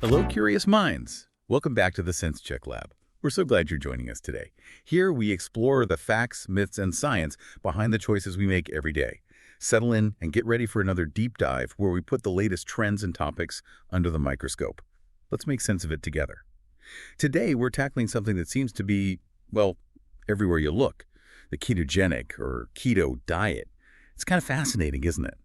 Hello, curious minds. Welcome back to the Sense Check Lab. We're so glad you're joining us today. Here we explore the facts, myths, and science behind the choices we make every day. Settle in and get ready for another deep dive where we put the latest trends and topics under the microscope. Let's make sense of it together. Today, we're tackling something that seems to be, well, everywhere you look. The ketogenic or keto diet. It's kind of fascinating, isn't it?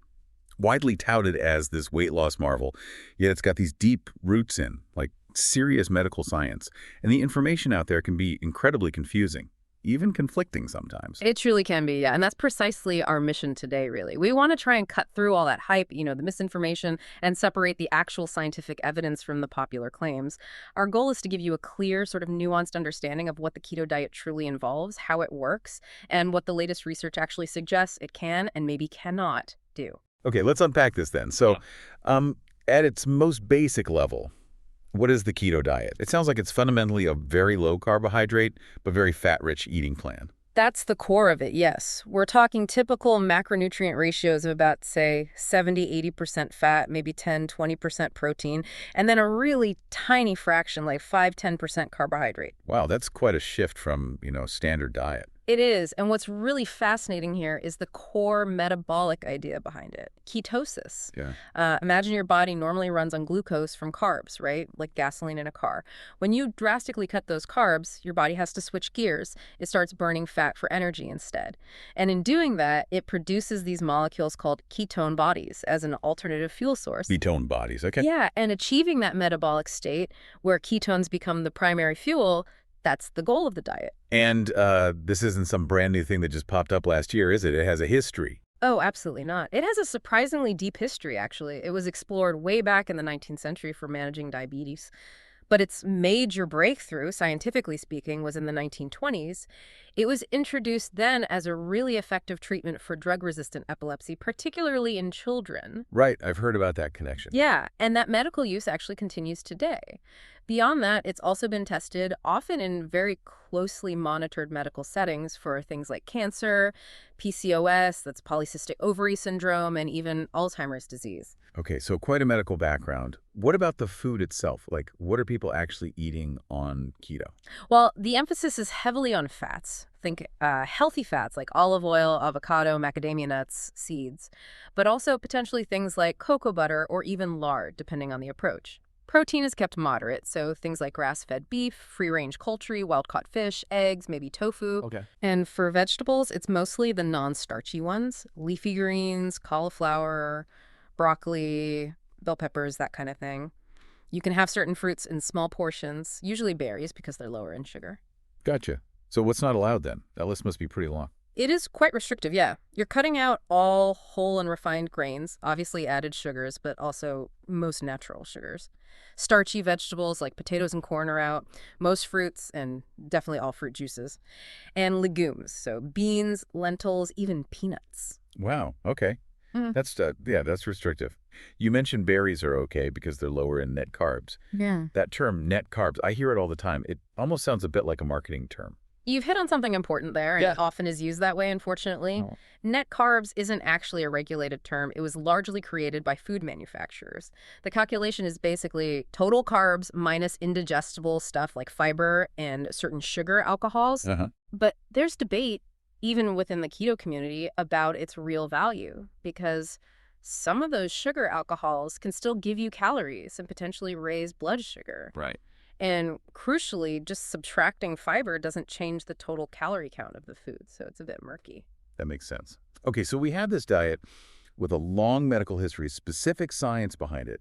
Widely touted as this weight loss marvel, yet it's got these deep roots in, like serious medical science. And the information out there can be incredibly confusing, even conflicting sometimes. It truly can be, yeah. And that's precisely our mission today, really. We want to try and cut through all that hype, the misinformation, and separate the actual scientific evidence from the popular claims. Our goal is to give you a clear, sort of nuanced understanding of what the keto diet truly involves, how it works, and what the latest research actually suggests it can and maybe cannot do. Okay, let's unpack this then. So, at its most basic level, what is the keto diet? It sounds like it's fundamentally a very low carbohydrate, but very fat-rich eating plan. That's the core of it, yes. We're talking typical macronutrient ratios of about, say, 70–80% fat, maybe 10–20% protein, and then a really tiny fraction, like 5–10% carbohydrate. Wow, that's quite a shift from, standard diet. It is, and what's really fascinating here is the core metabolic idea behind it, ketosis. Yeah. Imagine your body normally runs on glucose from carbs, right? Like gasoline in a car. When you drastically cut those carbs, your body has to switch gears. It starts burning fat for energy instead. And in doing that, it produces these molecules called ketone bodies as an alternative fuel source. Ketone bodies, okay. Yeah, and achieving that metabolic state where ketones become the primary fuel, that's the goal of the diet. And this isn't some brand new thing that just popped up last year, is it? It has a history. Oh, absolutely not. It has a surprisingly deep history, actually. It was explored way back in the 19th century for managing diabetes. But its major breakthrough, scientifically speaking, was in the 1920s. It was introduced then as a really effective treatment for drug-resistant epilepsy, particularly in children. Right, I've heard about that connection. Yeah, and that medical use actually continues today. Beyond that, it's also been tested, often in very closely monitored medical settings for things like cancer, PCOS, that's polycystic ovary syndrome, and even Alzheimer's disease. Okay, so quite a medical background. What about the food itself? Like, what are people actually eating on keto? Well, the emphasis is heavily on fats. Think healthy fats like olive oil, avocado, macadamia nuts, seeds, but also potentially things like cocoa butter or even lard, depending on the approach. Protein is kept moderate, so things like grass-fed beef, free-range poultry, wild-caught fish, eggs, maybe tofu. Okay. And for vegetables, it's mostly the non-starchy ones, leafy greens, cauliflower, broccoli, bell peppers, that kind of thing. You can have certain fruits in small portions, usually berries because they're lower in sugar. Gotcha. So what's not allowed then? That list must be pretty long. It is quite restrictive, yeah. You're cutting out all whole and refined grains, obviously added sugars, but also most natural sugars. Starchy vegetables like potatoes and corn are out, most fruits, and definitely all fruit juices. And legumes, so beans, lentils, even peanuts. Wow, okay. That's restrictive. You mentioned berries are okay because they're lower in net carbs. Yeah. That term, net carbs, I hear it all the time. It almost sounds a bit like a marketing term. You've hit on something important there, and it often is used that way, unfortunately. Oh. Net carbs isn't actually a regulated term. It was largely created by food manufacturers. The calculation is basically total carbs minus indigestible stuff like fiber and certain sugar alcohols. But there's debate, even within the keto community, about its real value, because some of those sugar alcohols can still give you calories and potentially raise blood sugar. Right. And crucially, just subtracting fiber doesn't change the total calorie count of the food, so it's a bit murky. That makes sense. Okay, so we have this diet with a long medical history, specific science behind it.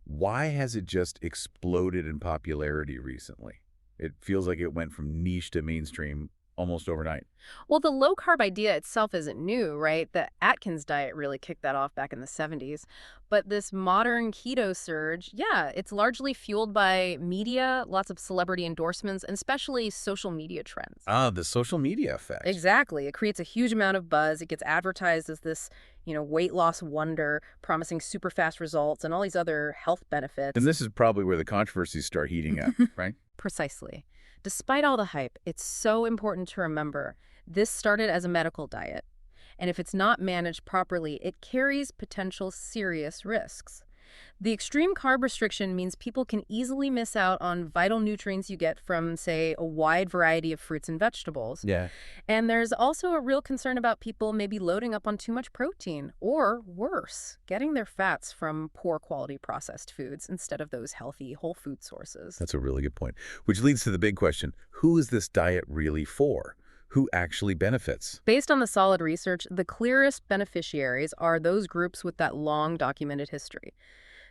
Why has it just exploded in popularity recently? It feels like it went from niche to mainstream almost overnight. Well, the low-carb idea itself isn't new, right? The Atkins diet really kicked that off back in the 70s. But this modern keto surge, yeah, it's largely fueled by media, lots of celebrity endorsements, and especially social media trends. Ah, the social media effect. Exactly. It creates a huge amount of buzz. It gets advertised as this, weight loss wonder, promising super fast results and all these other health benefits. And this is probably where the controversies start heating up, right? Precisely. Despite all the hype, it's so important to remember this started as a medical diet. And if it's not managed properly, it carries potential serious risks. The extreme carb restriction means people can easily miss out on vital nutrients you get from, say, a wide variety of fruits and vegetables. Yeah. And there's also a real concern about people maybe loading up on too much protein, or worse, getting their fats from poor quality processed foods instead of those healthy whole food sources. That's a really good point. Which leads to the big question, who is this diet really for? Who actually benefits? Based on the solid research, the clearest beneficiaries are those groups with that long documented history.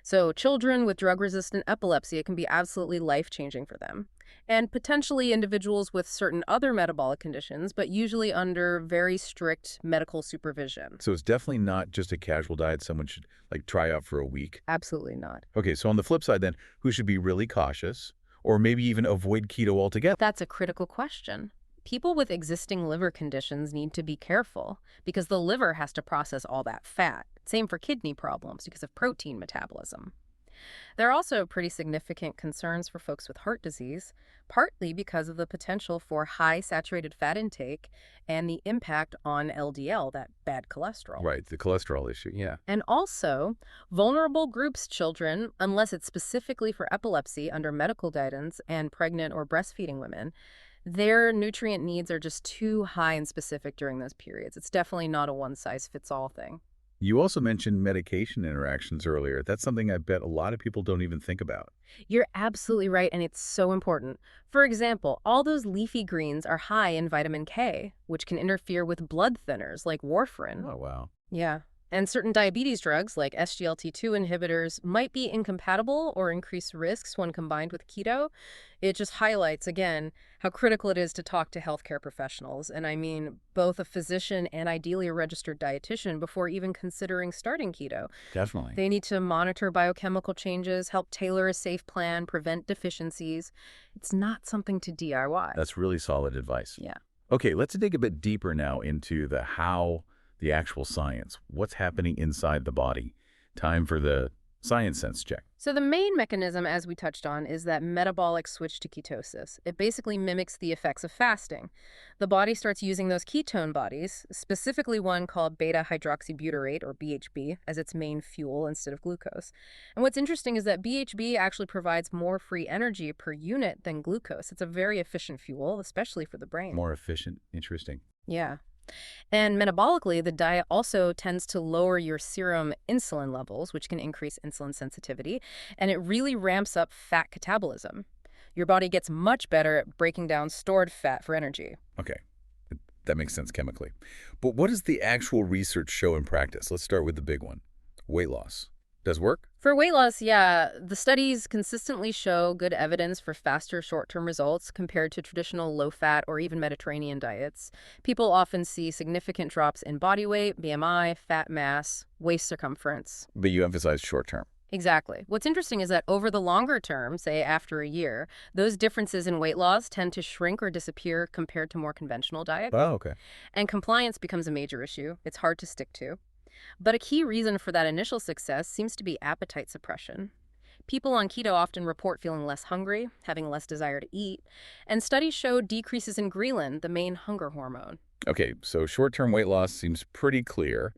So children with drug-resistant epilepsy, it can be absolutely life-changing for them. And potentially individuals with certain other metabolic conditions, but usually under very strict medical supervision. So it's definitely not just a casual diet someone should try out for a week. Absolutely not. Okay, so on the flip side then, who should be really cautious or maybe even avoid keto altogether? That's a critical question. People with existing liver conditions need to be careful because the liver has to process all that fat. Same for kidney problems because of protein metabolism. There are also pretty significant concerns for folks with heart disease, partly because of the potential for high saturated fat intake and the impact on LDL, that bad cholesterol. Right, the cholesterol issue, yeah. And also, vulnerable groups children, unless it's specifically for epilepsy under medical guidance, and pregnant or breastfeeding women, their nutrient needs are just too high and specific during those periods. It's definitely not a one-size-fits-all thing. You also mentioned medication interactions earlier. That's something I bet a lot of people don't even think about. You're absolutely right, and it's so important. For example, all those leafy greens are high in vitamin K, which can interfere with blood thinners like warfarin. Oh, wow. Yeah. And certain diabetes drugs, like SGLT2 inhibitors, might be incompatible or increase risks when combined with keto. It just highlights, again, how critical it is to talk to healthcare professionals, and I mean both a physician and ideally a registered dietitian before even considering starting keto. Definitely. They need to monitor biochemical changes, help tailor a safe plan, prevent deficiencies. It's not something to DIY. That's really solid advice. Yeah. Okay, let's dig a bit deeper now into the how, the actual science. What's happening inside the body? Time for the science sense check. So the main mechanism, as we touched on, is that metabolic switch to ketosis. It basically mimics the effects of fasting. The body starts using those ketone bodies, specifically one called beta-hydroxybutyrate, or BHB, as its main fuel instead of glucose. And what's interesting is that BHB actually provides more free energy per unit than glucose. It's a very efficient fuel, especially for the brain. More efficient. Interesting. Yeah. And metabolically, the diet also tends to lower your serum insulin levels, which can increase insulin sensitivity, and it really ramps up fat catabolism. Your body gets much better at breaking down stored fat for energy. Okay, that makes sense chemically. But what does the actual research show in practice? Let's start with the big one, weight loss. Does work? For weight loss, yeah, the studies consistently show good evidence for faster short-term results compared to traditional low-fat or even Mediterranean diets. People often see significant drops in body weight, BMI, fat mass, waist circumference. But you emphasize short term. Exactly. What's interesting is that over the longer term, say after a year, those differences in weight loss tend to shrink or disappear compared to more conventional diets. Oh, okay. And compliance becomes a major issue. It's hard to stick to. But a key reason for that initial success seems to be appetite suppression. People on keto often report feeling less hungry, having less desire to eat, and studies show decreases in ghrelin, the main hunger hormone. Okay, so short-term weight loss seems pretty clear.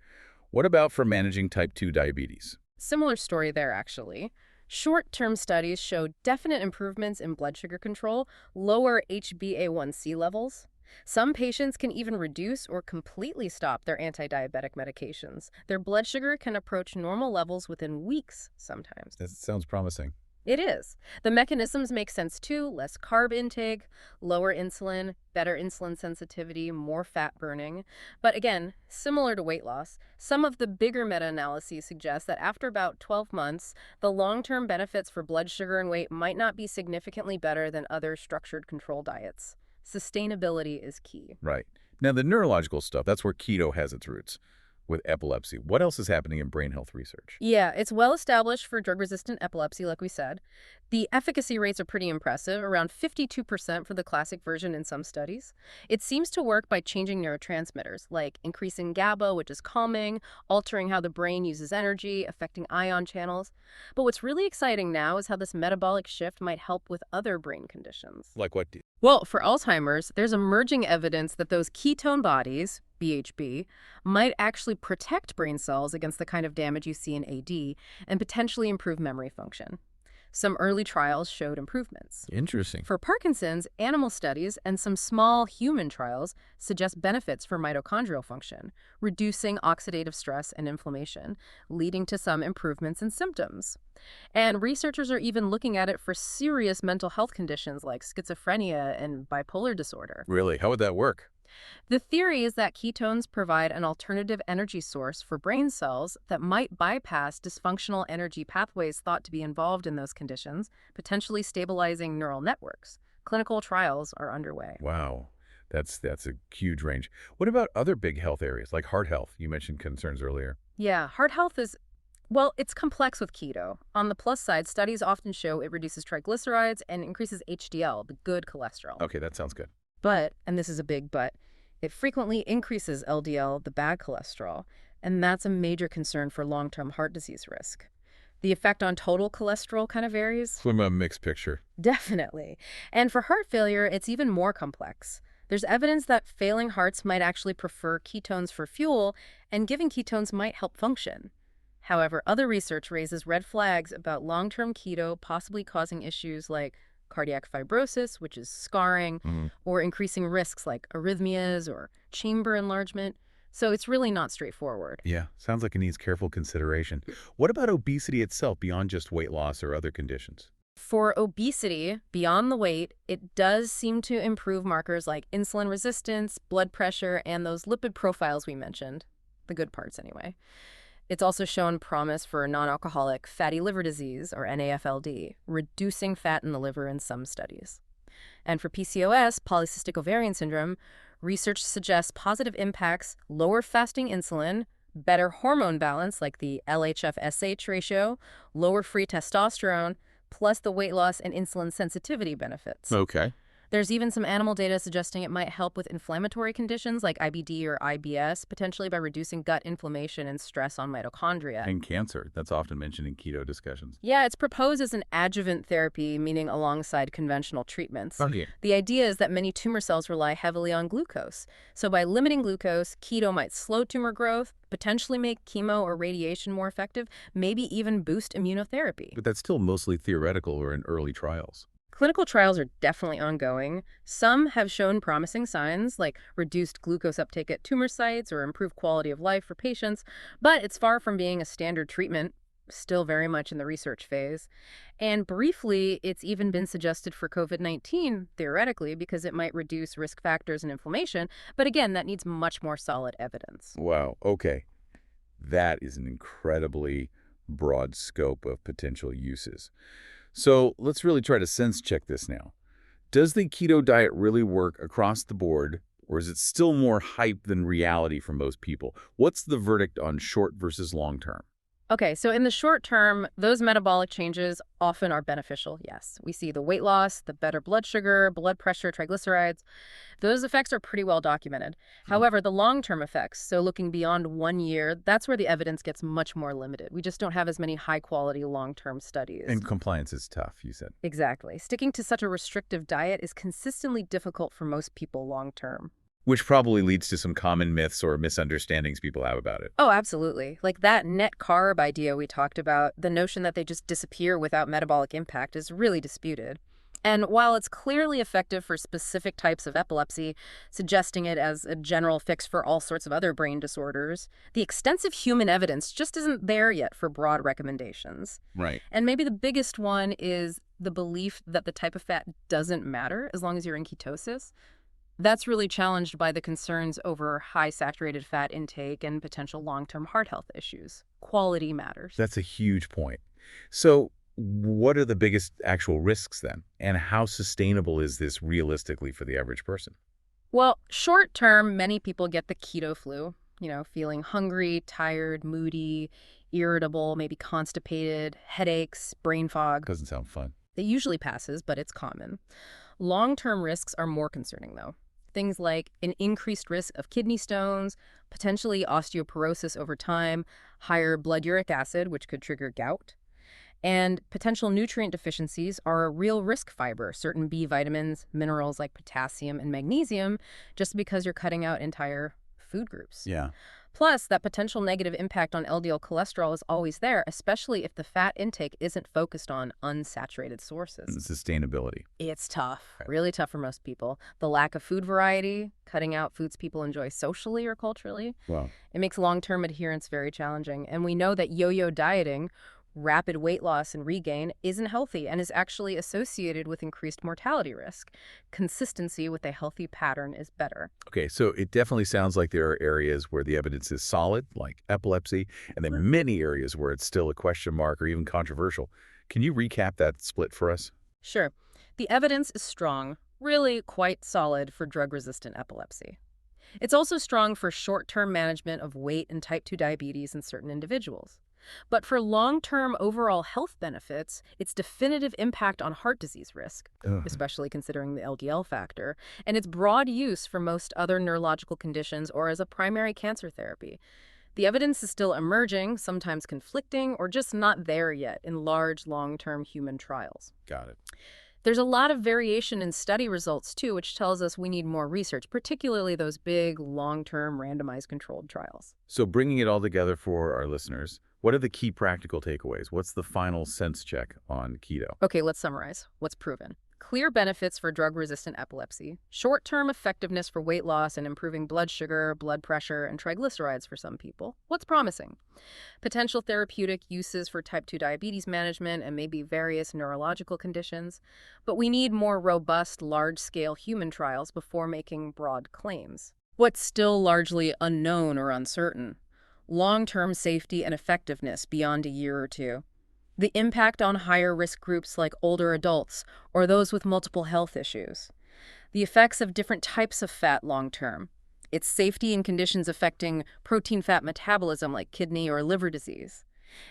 What about for managing type 2 diabetes? Similar story there, actually. Short-term studies show definite improvements in blood sugar control, lower HbA1c levels. Some patients can even reduce or completely stop their anti-diabetic medications. Their blood sugar can approach normal levels within weeks sometimes. That sounds promising. It is. The mechanisms make sense too: less carb intake, lower insulin, better insulin sensitivity, more fat burning. But again, similar to weight loss, some of the bigger meta-analyses suggest that after about 12 months, the long-term benefits for blood sugar and weight might not be significantly better than other structured control diets. Sustainability is key. Right. Now, the neurological stuff, that's where keto has its roots. With epilepsy, what else is happening in brain health research? Yeah, it's well established for drug-resistant epilepsy, like we said. The efficacy rates are pretty impressive, around 52% for the classic version in some studies. It seems to work by changing neurotransmitters, like increasing GABA, which is calming, altering how the brain uses energy, affecting ion channels. But what's really exciting now is how this metabolic shift might help with other brain conditions. Like what? Well, for Alzheimer's, there's emerging evidence that those ketone bodies, BHB, might actually protect brain cells against the kind of damage you see in AD and potentially improve memory function. Some early trials showed improvements. Interesting. For Parkinson's, animal studies and some small human trials suggest benefits for mitochondrial function, reducing oxidative stress and inflammation, leading to some improvements in symptoms. And researchers are even looking at it for serious mental health conditions like schizophrenia and bipolar disorder. Really? How would that work? The theory is that ketones provide an alternative energy source for brain cells that might bypass dysfunctional energy pathways thought to be involved in those conditions, potentially stabilizing neural networks. Clinical trials are underway. Wow. That's a huge range. What about other big health areas like heart health? You mentioned concerns earlier. Yeah, heart health is, well, it's complex with keto. On the plus side, studies often show it reduces triglycerides and increases HDL, the good cholesterol. Okay, that sounds good. But, and this is a big but, it frequently increases LDL, the bad cholesterol, and that's a major concern for long-term heart disease risk. The effect on total cholesterol kind of varies. From a mixed picture. Definitely. And for heart failure, it's even more complex. There's evidence that failing hearts might actually prefer ketones for fuel, and giving ketones might help function. However, other research raises red flags about long-term keto possibly causing issues like cardiac fibrosis, which is scarring, or increasing risks like arrhythmias or chamber enlargement. So it's really not straightforward. Yeah, sounds like it needs careful consideration. What about obesity itself beyond just weight loss or other conditions? For obesity, beyond the weight, it does seem to improve markers like insulin resistance, blood pressure, and those lipid profiles we mentioned. The good parts, anyway. It's also shown promise for non-alcoholic fatty liver disease, or NAFLD, reducing fat in the liver in some studies. And for PCOS, polycystic ovarian syndrome, research suggests positive impacts, lower fasting insulin, better hormone balance like the LHF-SH ratio, lower free testosterone, plus the weight loss and insulin sensitivity benefits. Okay. There's even some animal data suggesting it might help with inflammatory conditions like IBD or IBS, potentially by reducing gut inflammation and stress on mitochondria. And cancer. That's often mentioned in keto discussions. Yeah, it's proposed as an adjuvant therapy, meaning alongside conventional treatments. Okay. The idea is that many tumor cells rely heavily on glucose. So by limiting glucose, keto might slow tumor growth, potentially make chemo or radiation more effective, maybe even boost immunotherapy. But that's still mostly theoretical or in early trials. Clinical trials are definitely ongoing. Some have shown promising signs, like reduced glucose uptake at tumor sites or improved quality of life for patients, but it's far from being a standard treatment, still very much in the research phase. And briefly, it's even been suggested for COVID-19, theoretically, because it might reduce risk factors and inflammation, but again, that needs much more solid evidence. Wow. Okay. That is an incredibly broad scope of potential uses. So let's really try to sense check this now. Does the keto diet really work across the board, or is it still more hype than reality for most people? What's the verdict on short versus long term? Okay, so in the short term, those metabolic changes often are beneficial, yes. We see the weight loss, the better blood sugar, blood pressure, triglycerides. Those effects are pretty well documented. However, the long-term effects, so looking beyond 1 year, that's where the evidence gets much more limited. We just don't have as many high-quality long-term studies. And compliance is tough, you said. Exactly. Sticking to such a restrictive diet is consistently difficult for most people long-term. Which probably leads to some common myths or misunderstandings people have about it. Oh, absolutely. Like that net carb idea we talked about, the notion that they just disappear without metabolic impact is really disputed. And while it's clearly effective for specific types of epilepsy, suggesting it as a general fix for all sorts of other brain disorders, the extensive human evidence just isn't there yet for broad recommendations. Right. And maybe the biggest one is the belief that the type of fat doesn't matter as long as you're in ketosis. That's really challenged by the concerns over high saturated fat intake and potential long-term heart health issues. Quality matters. That's a huge point. So what are the biggest actual risks then? And how sustainable is this realistically for the average person? Well, short term, many people get the keto flu, feeling hungry, tired, moody, irritable, maybe constipated, headaches, brain fog. Doesn't sound fun. It usually passes, but it's common. Long-term risks are more concerning, though. Things like an increased risk of kidney stones, potentially osteoporosis over time, higher blood uric acid, which could trigger gout. And potential nutrient deficiencies are a real risk fiber, certain B vitamins, minerals like potassium and magnesium, just because you're cutting out entire food groups. Yeah. Plus, that potential negative impact on LDL cholesterol is always there, especially if the fat intake isn't focused on unsaturated sources. And sustainability. It's tough, Right. really tough for most people. The lack of food variety, cutting out foods people enjoy socially or culturally, Wow. it makes long-term adherence very challenging. And we know that yo-yo dieting, rapid weight loss and regain, isn't healthy and is actually associated with increased mortality risk. Consistency with a healthy pattern is better. Okay, so it definitely sounds like there are areas where the evidence is solid, like epilepsy, and then many areas where it's still a question mark or even controversial. Can you recap that split for us? Sure, the evidence is strong, really quite solid for drug-resistant epilepsy. It's also strong for short-term management of weight and type 2 diabetes in certain individuals. But for long-term overall health benefits, its definitive impact on heart disease risk, Ugh. especially considering the LDL factor, and its broad use for most other neurological conditions or as a primary cancer therapy. The evidence is still emerging, sometimes conflicting, or just not there yet in large, long-term human trials. Got it. There's a lot of variation in study results, too, which tells us we need more research, particularly those big, long-term, randomized controlled trials. So bringing it all together for our listeners, what are the key practical takeaways? What's the final sense check on keto? Okay, let's summarize. What's proven? Clear benefits for drug-resistant epilepsy, short-term effectiveness for weight loss and improving blood sugar, blood pressure, and triglycerides for some people. What's promising? Potential therapeutic uses for type 2 diabetes management and maybe various neurological conditions. But we need more robust, large-scale human trials before making broad claims. What's still largely unknown or uncertain? Long-term safety and effectiveness beyond a year or two. The impact on higher risk groups like older adults or those with multiple health issues. The effects of different types of fat long-term. Its safety in conditions affecting protein-fat metabolism like kidney or liver disease.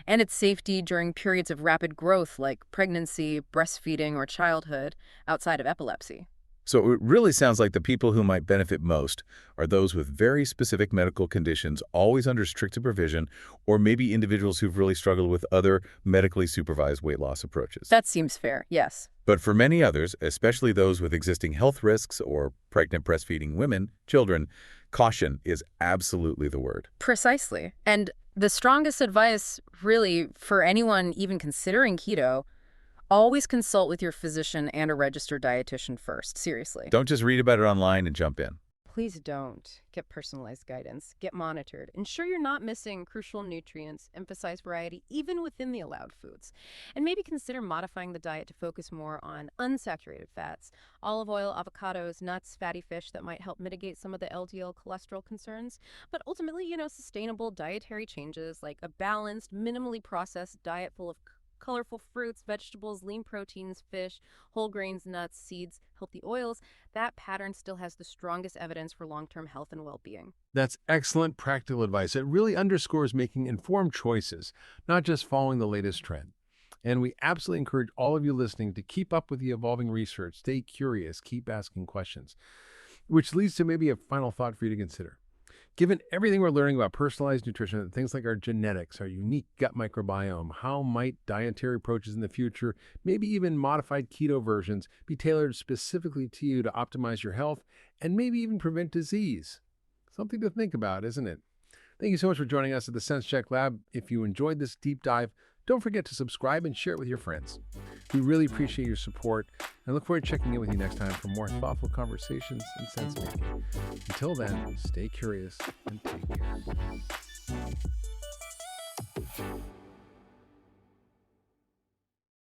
And its safety during periods of rapid growth like pregnancy, breastfeeding, or childhood outside of epilepsy. So it really sounds like the people who might benefit most are those with very specific medical conditions, always under strict supervision, or maybe individuals who've really struggled with other medically supervised weight loss approaches. That seems fair, yes. But for many others, especially those with existing health risks or pregnant breastfeeding women, children, caution is absolutely the word. Precisely. And the strongest advice, really, for anyone even considering keto, always consult with your physician and a registered dietitian first, seriously. Don't just read about it online and jump in. Please don't. Get personalized guidance. Get monitored. Ensure you're not missing crucial nutrients. Emphasize variety even within the allowed foods. And maybe consider modifying the diet to focus more on unsaturated fats, olive oil, avocados, nuts, fatty fish that might help mitigate some of the LDL cholesterol concerns. But ultimately, sustainable dietary changes like a balanced, minimally processed diet full of colorful fruits, vegetables, lean proteins, fish, whole grains, nuts, seeds, healthy oils, that pattern still has the strongest evidence for long-term health and well-being. That's excellent practical advice. It really underscores making informed choices, not just following the latest trend. And we absolutely encourage all of you listening to keep up with the evolving research, stay curious, keep asking questions, which leads to maybe a final thought for you to consider. Given everything we're learning about personalized nutrition, things like our genetics, our unique gut microbiome, how might dietary approaches in the future, maybe even modified keto versions, be tailored specifically to you to optimize your health and maybe even prevent disease? Something to think about, isn't it? Thank you so much for joining us at the Sense Check Lab. If you enjoyed this deep dive, don't forget to subscribe and share it with your friends. We really appreciate your support and look forward to checking in with you next time for more thoughtful conversations and sense making. Until then, stay curious and take care.